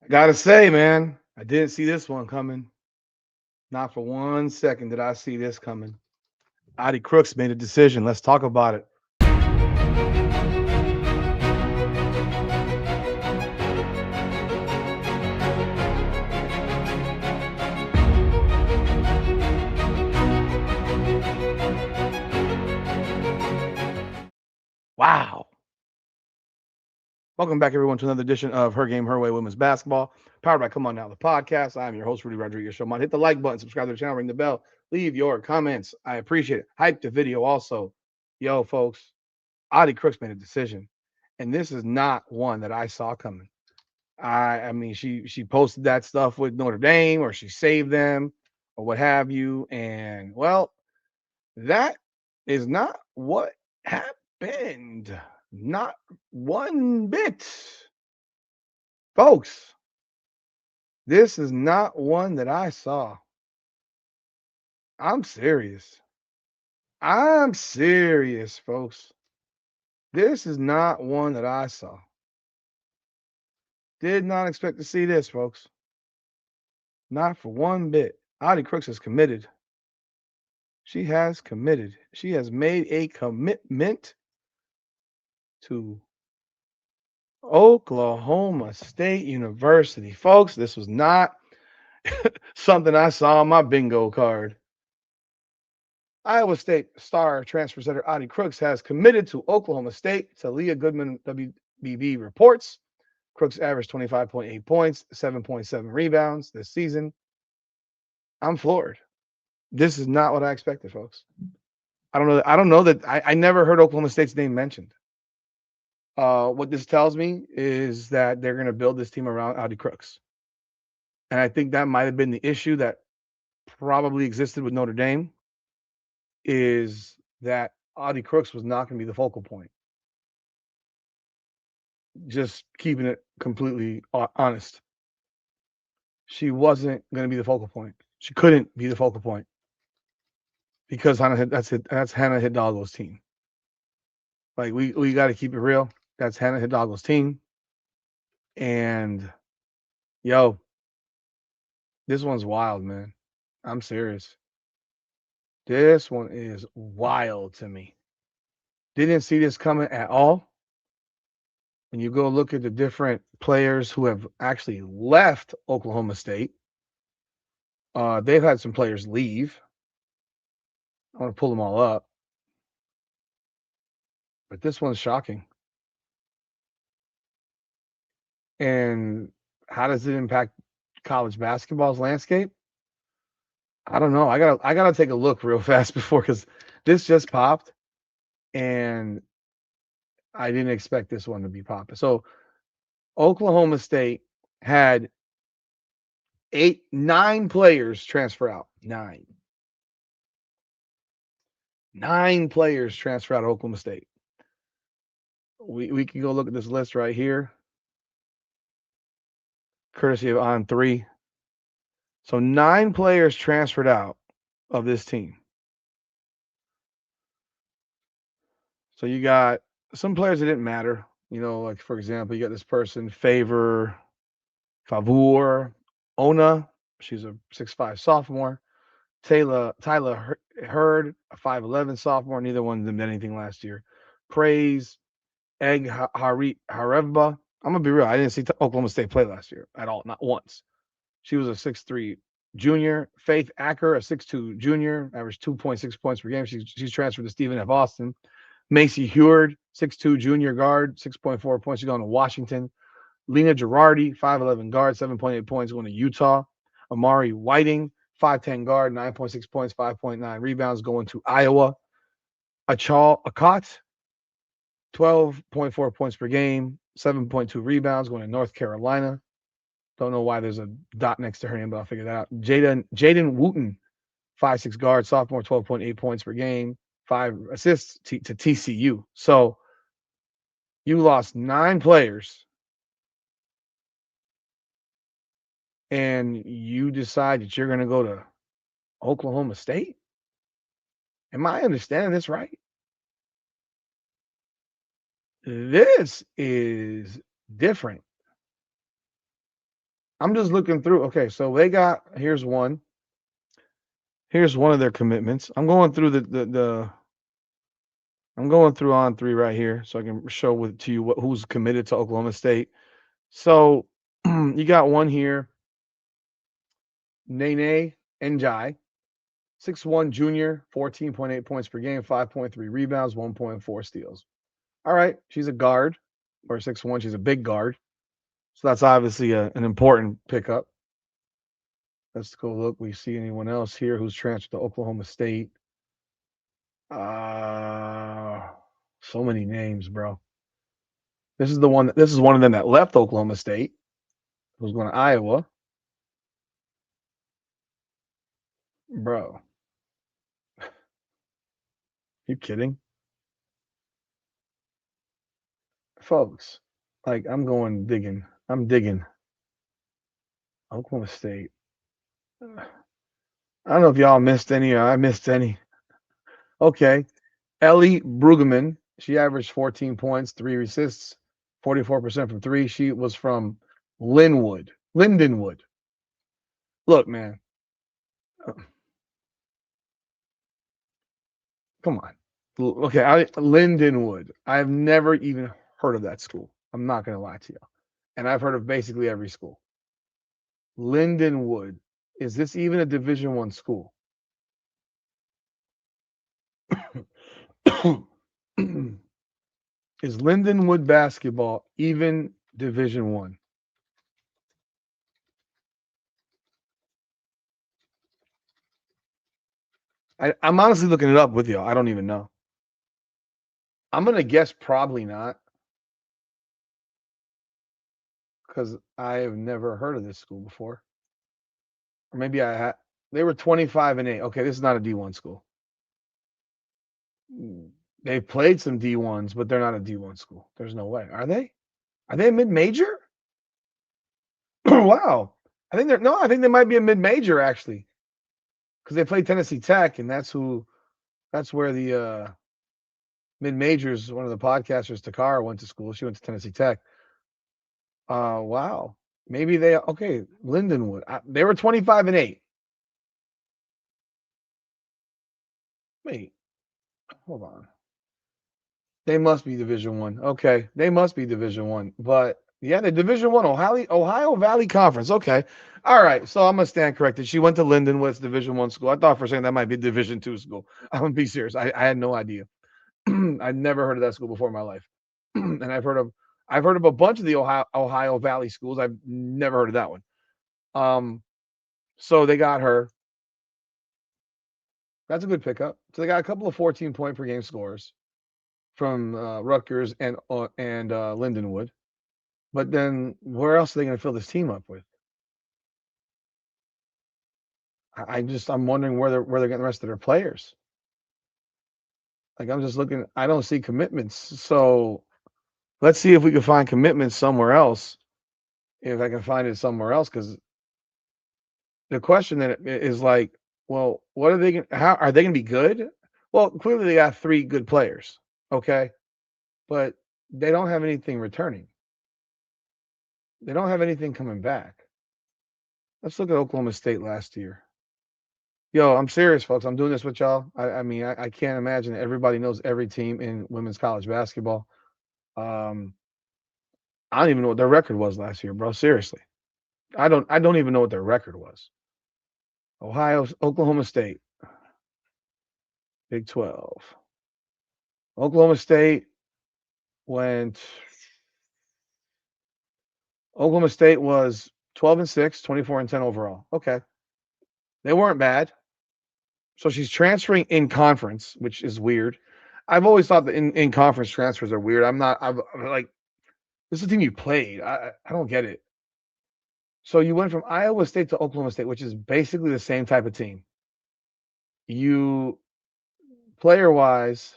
I gotta say, man, I didn't see this one coming. Not for 1 second did I see this coming. Audi Crooks made a decision. Let's talk about it. Wow. Welcome back, everyone, to another edition of Her Game, Her Way Women's Basketball, powered by Come On Now, the podcast. I'm your host, Rudy Rodriguez. Show. Hit the like button, subscribe to the channel, ring the bell, leave your comments. I appreciate it. Hype the video also. Yo, folks, Audi Crooks made a decision, and this is not one that I saw coming. I mean, she posted that stuff with Notre Dame, or she saved them, or what have you, and well, that is not what happened. Not one bit. Folks, this is not one that I saw. I'm serious. I'm serious, folks. This is not one that I saw. Did not expect to see this, folks. Not for one bit. Audi Crooks is committed. She has committed. She has made a commitment to Oklahoma State University. Folks, this was not something I saw on my bingo card. Iowa State star transfer center Audi Crooks has committed to Oklahoma State. Talia Goodman WBB reports. Crooks averaged 25.8 points, 7.7 rebounds this season. I'm floored. This is not what I expected, folks. I don't know that I never heard Oklahoma State's name mentioned. What this tells me is that they're going to build this team around Audi Crooks. And I think that might have been the issue that probably existed with Notre Dame, is that Audi Crooks was not going to be the focal point. Just keeping it completely honest. She wasn't going to be the focal point. She couldn't be the focal point because that's Hannah Hidalgo's team. Like we got to keep it real. That's Hannah Hidalgo's team. And yo, this one's wild, man. I'm serious. This one is wild to me. Didn't see this coming at all. When you go look at the different players who have actually left Oklahoma State, they've had some players leave. I want to pull them all up. But this one's shocking. And how does it impact college basketball's landscape? I don't know. I gotta take a look real fast before, because this just popped and I didn't expect this one to be popping. So Oklahoma State had 9 players transfer out. Nine players transfer out of Oklahoma State. We can go look at this list right here, courtesy of On3. So 9 players transferred out of this team. So you got some players that didn't matter. You know, like for example, you got this person, Favor Ona. She's a 6'5" sophomore. Tyler Hurd, a 5'11" sophomore. Neither one of them did anything last year. Praise Egg Harevba. I'm gonna be real. I didn't see Oklahoma State play last year at all, not once. She was a 6'3" junior. Faith Acker, a 6'2" junior, averaged 2.6 points per game. She's transferred to Stephen F. Austin. Macy Heward, 6'2" junior guard, 6.4 points. She's going to Washington. Lena Girardi, 5'11" guard, 7.8 points, going to Utah. Amari Whiting, 5'10" guard, 9.6 points, 5.9 rebounds, going to Iowa. Achal Akot, 12.4 points per game, 7.2 rebounds, going to North Carolina. Don't know why there's a dot next to her name, but I'll figure that out. Jaden Wooten, 5'6" guard, sophomore, 12.8 points per game, 5 assists to TCU. So you lost 9 players and you decide that you're going to go to Oklahoma State? Am I understanding this right? This is different. I'm just looking through. Okay, so they got here's one. Here's one of their commitments. I'm going through the I'm going through on three right here so I can show to you who's committed to Oklahoma State. So you got one here, Nene Njai, 6'1" junior, 14.8 points per game, 5.3 rebounds, 1.4 steals. All right, she's a guard, or 6'1", she's a big guard. So that's obviously an important pickup. Let's go look. We see anyone else here who's transferred to Oklahoma State. So many names, bro. This is one of them that left Oklahoma State. Who's going to Iowa. Bro. You kidding? Folks, like I'm digging. I'm digging. Oklahoma State. I don't know if y'all missed any or I missed any. Okay. Ellie Brueggemann. She averaged 14 points, 3 assists, 44% from 3. She was from Lindenwood. Look, man. Come on. Okay, Lindenwood. I've never even heard of that school. I'm not going to lie to you. And I've heard of basically every school. Lindenwood. Is this even a Division I school? Is Lindenwood basketball even Division I? I'm honestly looking it up with y'all. I don't even know. I'm going to guess probably not. Because I have never heard of this school before. Or maybe I had. They were 25-8. Okay, this is not a D1 school. They've played some D1s, but they're not a D1 school. There's no way. Are they? Are they a mid-major? Wow. I think they might be a mid-major actually. Because they played Tennessee Tech, and that's where the mid-majors, one of the podcasters, Takara, went to school. She went to Tennessee Tech. Wow. Maybe Lindenwood. They were 25-8. Wait, hold on. They must be Division One. Okay, they must be Division One. But yeah, the Division One, Ohio Valley Conference. Okay, all right. So I'm gonna stand corrected. She went to Lindenwood's Division One school. I thought for a second that might be Division Two school. I'm gonna be serious. I had no idea. I'd never heard of that school before in my life, and I've heard of a bunch of the Ohio Valley schools. I've never heard of that one. So they got her. That's a good pickup. So they got a couple of 14-point per game scores from Rutgers and Lindenwood. But then where else are they going to fill this team up with? I'm wondering where they're getting the rest of their players. Like I'm just looking, I don't see commitments. So let's see if we can find commitments somewhere else. If I can find it somewhere else, because the question that is like, well, what are they going? How are they going to be good? Well, clearly they got 3 good players, okay, but they don't have anything returning. They don't have anything coming back. Let's look at Oklahoma State last year. Yo, I'm serious, folks. I'm doing this with y'all. I mean, I can't imagine that everybody knows every team in women's college basketball. I don't even know what their record was last year, bro. Seriously. I don't even know what their record was. Oklahoma State, Big 12. Oklahoma State was 12-6, 24-10 overall. Okay. They weren't bad. So she's transferring in conference, which is weird. I've always thought that in conference transfers are weird. I'm like, this is a team you played. I don't get it. So you went from Iowa State to Oklahoma State, which is basically the same type of team. You, player-wise,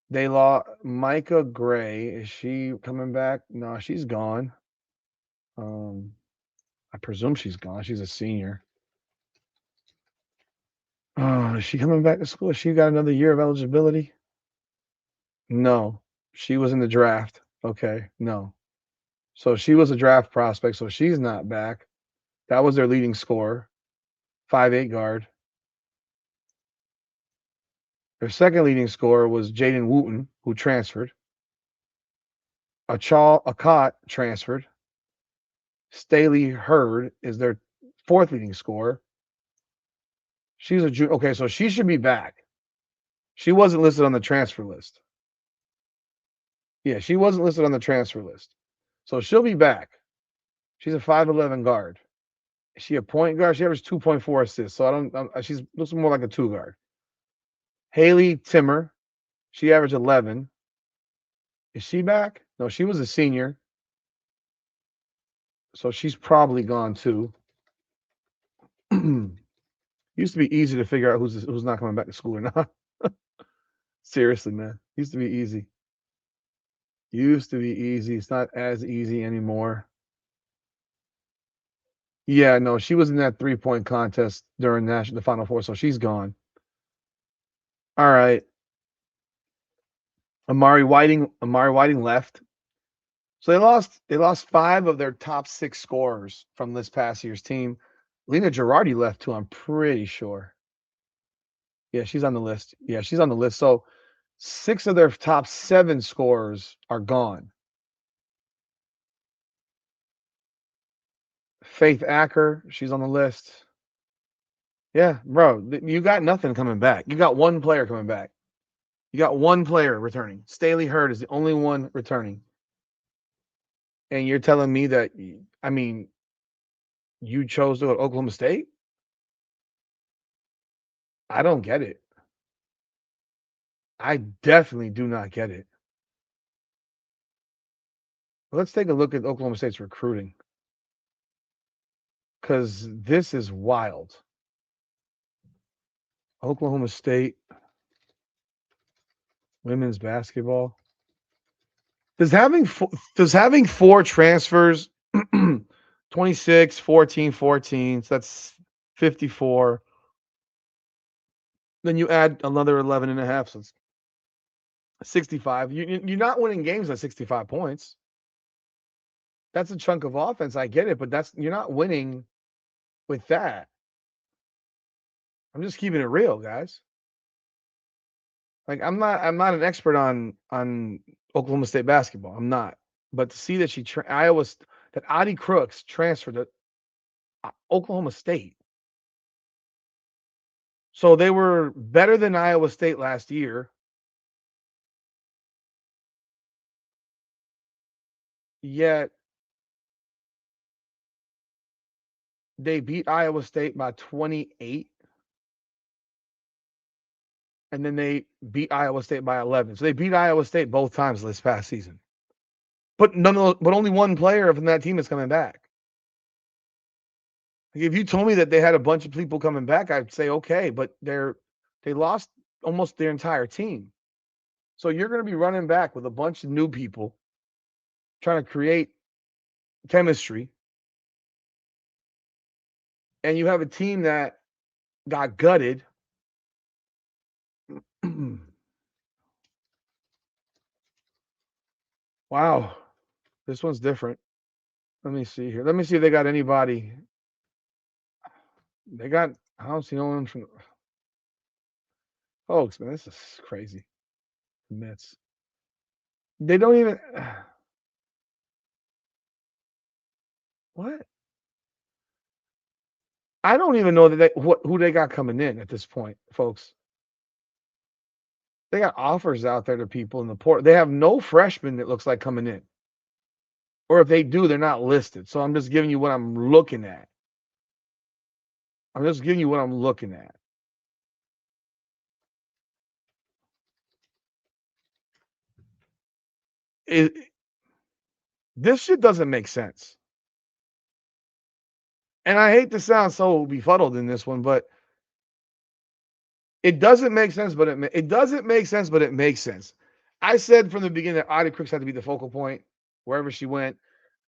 they lost Micah Gray. Is she coming back? No, she's gone. I presume she's gone. She's a senior. Oh, is she coming back to school? Has she got another year of eligibility? No. She was in the draft. Okay. No. So she was a draft prospect, so she's not back. That was their leading scorer, 5'8" guard. Their second leading scorer was Jaden Wooten, who transferred. Achal Akat transferred. Staley Hurd is their fourth leading scorer. She's a junior. Okay, so she should be back. She wasn't listed on the transfer list. Yeah, she wasn't listed on the transfer list. So she'll be back. She's a 5'11" guard. Is she a point guard? She averaged 2.4 assists. So she's looks more like a 2 guard. Haley Timmer, she averaged 11. Is she back? No, she was a senior. So she's probably gone too. Used to be easy to figure out who's not coming back to school or not. Seriously, man. Used to be easy. It's not as easy anymore. Yeah, no, she was in that 3-point contest during the Final Four, so she's gone. All right. Amari Whiting left. So they lost 5 of their top 6 scorers from this past year's team. Lena Girardi left too, I'm pretty sure. Yeah, she's on the list. So 6 of their top 7 scorers are gone. Faith Acker, she's on the list. Yeah, bro, you got nothing coming back. You got one player coming back. You got one player returning. Staley Hurd is the only one returning. And you're telling me that, I mean, you chose to go to Oklahoma State? I don't get it. I definitely do not get it. Let's take a look at Oklahoma State's recruiting, because this is wild. Oklahoma State women's basketball. Does having 4 transfers, 26, 14, 14, so that's 54. Then you add another 11 and a half, so it's 65. You're not winning games at 65 points. That's a chunk of offense. I get it, but you're not winning with that. I'm just keeping it real, guys. Like I'm not an expert on Oklahoma State basketball. I'm not. But to see that that Audi Crooks transferred to Oklahoma State. So they were better than Iowa State last year. Yet they beat Iowa State by 28. And then they beat Iowa State by 11. So they beat Iowa State both times this past season. But only one player from that team is coming back. Like if you told me that they had a bunch of people coming back, I'd say okay, but they lost almost their entire team. So you're going to be running back with a bunch of new people trying to create chemistry. And you have a team that got gutted. Wow. This one's different. Let me see here. Let me see if they got anybody. I don't see no one from folks, man. This is crazy. Mets. They don't even what? I don't even know that who they got coming in at this point, folks. They got offers out there to people in the port. They have no freshmen that looks like coming in. Or if they do, they're not listed. So I'm just giving you what I'm looking at. This shit doesn't make sense. And I hate to sound so befuddled in this one, but it doesn't make sense, but it doesn't make sense, but it makes sense. I said from the beginning that Audi Crooks had to be the focal point wherever she went.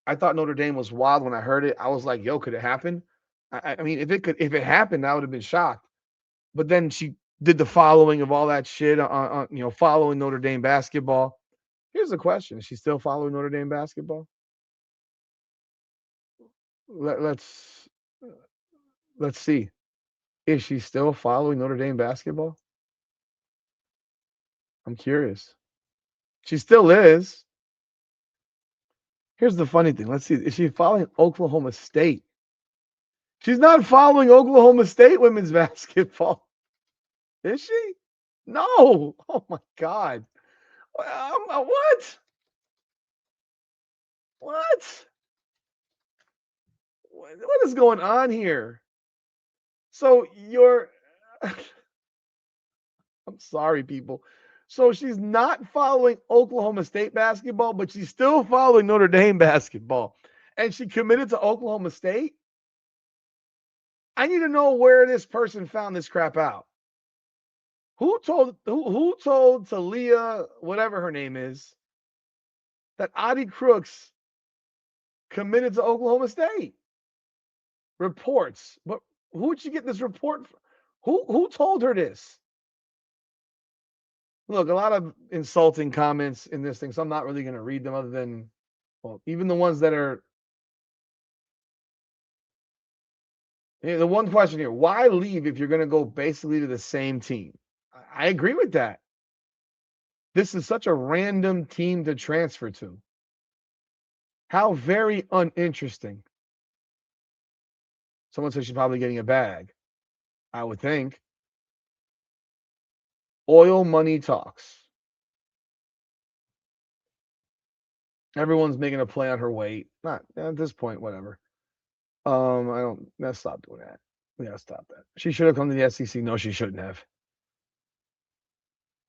I thought Notre Dame was wild when I heard it. I was like, yo, could it happen? I mean, if it happened, I would have been shocked. But then she did the following of all that shit on following Notre Dame basketball. Here's the question: is she still following Notre Dame basketball? let's let's see. Is she still following Notre Dame basketball? I'm curious. She still is. Here's the funny thing. Let's see. Is she following Oklahoma State? She's not following Oklahoma State women's basketball. Is she? No. Oh my God. What? What? What is going on here? So you're I'm sorry, people. So she's not following Oklahoma State basketball, but she's still following Notre Dame basketball. And she committed to Oklahoma State. I need to know where this person found this crap out. Who told Talia, whatever her name is, that Audi Crooks committed to Oklahoma State? Reports. But who'd she get this report from? Who told her this? Look, a lot of insulting comments in this thing, so I'm not really going to read them other than, well, even the ones that are. The one question here: why leave if you're going to go basically to the same team? I agree with that. This is such a random team to transfer to. How very uninteresting. Someone says she's probably getting a bag. I would think. Oil money talks. Everyone's making a play on her weight. Not at this point, whatever. I don't. Let's stop doing that. We gotta stop that. She should have come to the SEC. No, she shouldn't have.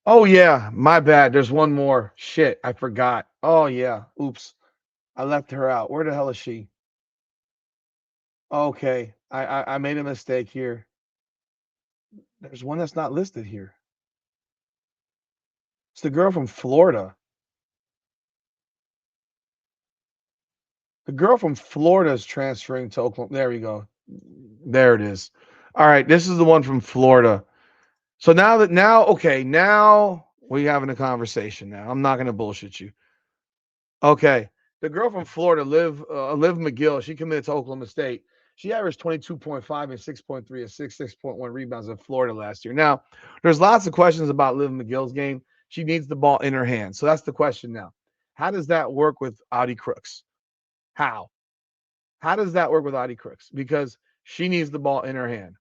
Oh yeah, my bad. There's one more. Shit, I forgot. Oh yeah. Oops. I left her out. Where the hell is she? Okay. I made a mistake here. There's one that's not listed here. It's the girl from Florida. The girl from Florida is transferring to Oklahoma. There we go. There it is. All right, this is the one from Florida. So now we having a conversation. Now I'm not gonna bullshit you. Okay, the girl from Florida, Liv McGill, she committed to Oklahoma State. She averaged 22.5 and 6.3 assists, 6.1 rebounds in Florida last year. Now, there's lots of questions about Liv McGill's game. She needs the ball in her hand. So that's the question now. How does that work with Audi Crooks? How? How does that work with Audi Crooks? Because she needs the ball in her hand.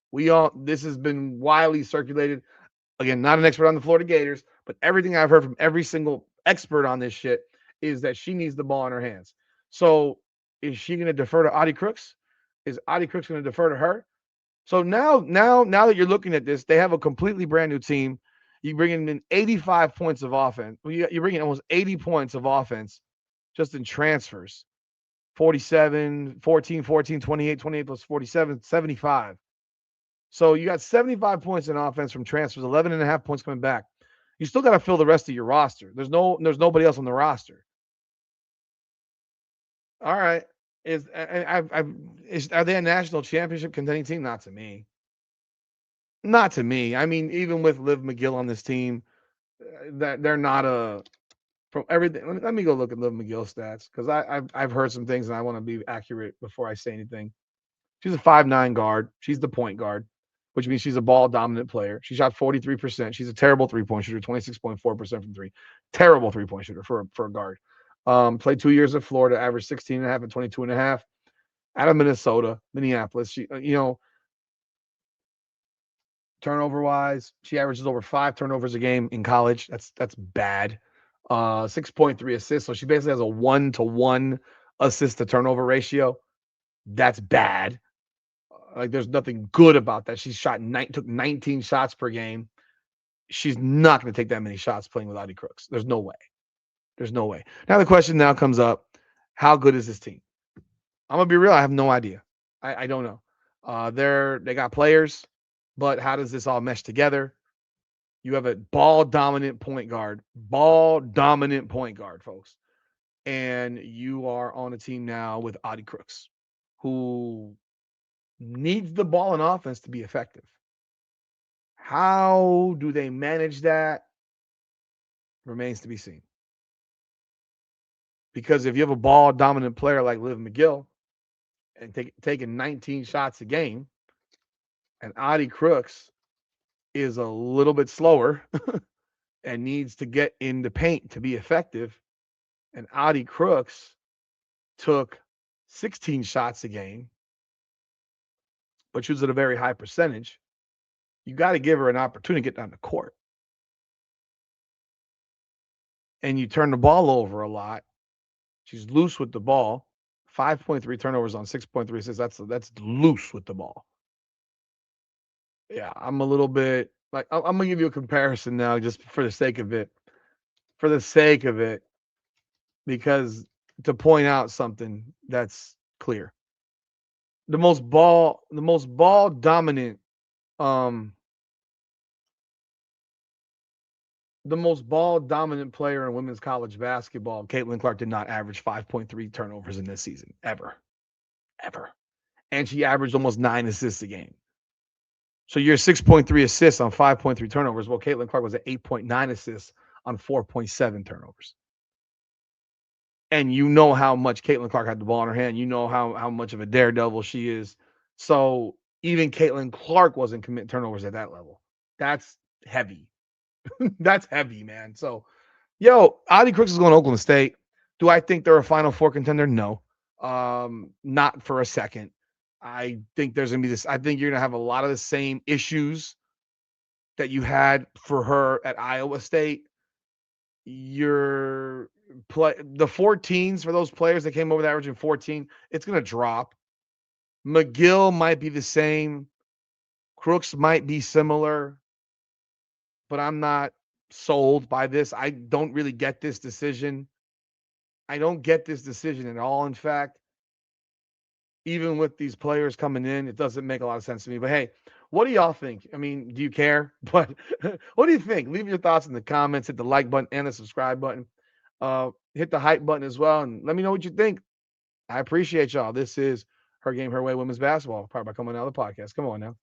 This has been widely circulated. Again, not an expert on the Florida Gators, but everything I've heard from every single expert on this shit is that she needs the ball in her hands. So is she going to defer to Audi Crooks? Is Audi Crooks going to defer to her? So now that you're looking at this, they have a completely brand new team. You bring in 85 points of offense. You're bringing almost 80 points of offense just in transfers. 47, 14, 14, 28, 28 plus 47, 75. So you got 75 points in offense from transfers, 11 and a half points coming back. You still got to fill the rest of your roster. There's nobody else on the roster. All right. Are they a national championship contending team? Not to me. Not to me. I mean, even with Liv McGill on this team, that they're not a from everything. Let me go look at Liv McGill stats because I've heard some things and I want to be accurate before I say anything. She's a 5'9" guard. She's the point guard, which means she's a ball dominant player. She shot 43%. She's a terrible 3-point shooter, 26.4% from three. Terrible 3-point shooter for a guard. Played 2 years at Florida, averaged 16 and a half and 22 and a half. Out of Minneapolis. She, turnover wise, she averages over 5 turnovers a game in college. That's bad. 6.3 assists. So she basically has a 1-to-1 assist to turnover ratio. That's bad. Like there's nothing good about that. She took 19 shots per game. She's not going to take that many shots playing with Audi Crooks. There's no way. There's no way. Now the question now comes up: how good is this team? I'm gonna be real. I have no idea. I don't know. They got players, but how does this all mesh together? You have a ball dominant point guard, folks, and you are on a team now with Audi Crooks, who needs the ball in offense to be effective. How do they manage that? Remains to be seen. Because if you have a ball dominant player like Liv McGill, and taking 19 shots a game. And Audi Crooks is a little bit slower and needs to get in the paint to be effective. And Audi Crooks took 16 shots a game, but she was at a very high percentage. You got to give her an opportunity to get down the court. And you turn the ball over a lot. She's loose with the ball. 5.3 turnovers on 6.3 assists. That's loose with the ball. Yeah, I'm a little bit like I'm gonna give you a comparison now, just for the sake of it. For the sake of it, because to point out something that's clear. The most ball dominant, um, the most ball dominant player in women's college basketball, Caitlin Clark, did not average 5.3 turnovers in this season ever, ever, and she averaged almost 9 assists a game. So you're 6.3 assists on 5.3 turnovers. Well, Caitlin Clark was at 8.9 assists on 4.7 turnovers. And you know how much Caitlin Clark had the ball in her hand. You know how much of a daredevil she is. So even Caitlin Clark wasn't committing turnovers at that level. That's heavy. That's heavy, man. So, yo, Audi Crooks is going to Oklahoma State. Do I think they're a Final Four contender? No, not for a second. I think there's going to be this. I think you're going to have a lot of the same issues that you had for her at Iowa State. Your the 14s for those players that came over the averaging 14, it's going to drop. McGill might be the same. Crooks might be similar, but I'm not sold by this. I don't really get this decision. I don't get this decision at all. In fact, even with these players coming in, it doesn't make a lot of sense to me. But hey, what do y'all think? I mean, do you care? But what do you think? Leave your thoughts in the comments. Hit the like button and the subscribe button. Hit the hype button as well, and let me know what you think. I appreciate y'all. This is Her Game, Her Way Women's Basketball, powered by Coming Out of the Podcast. Come on now.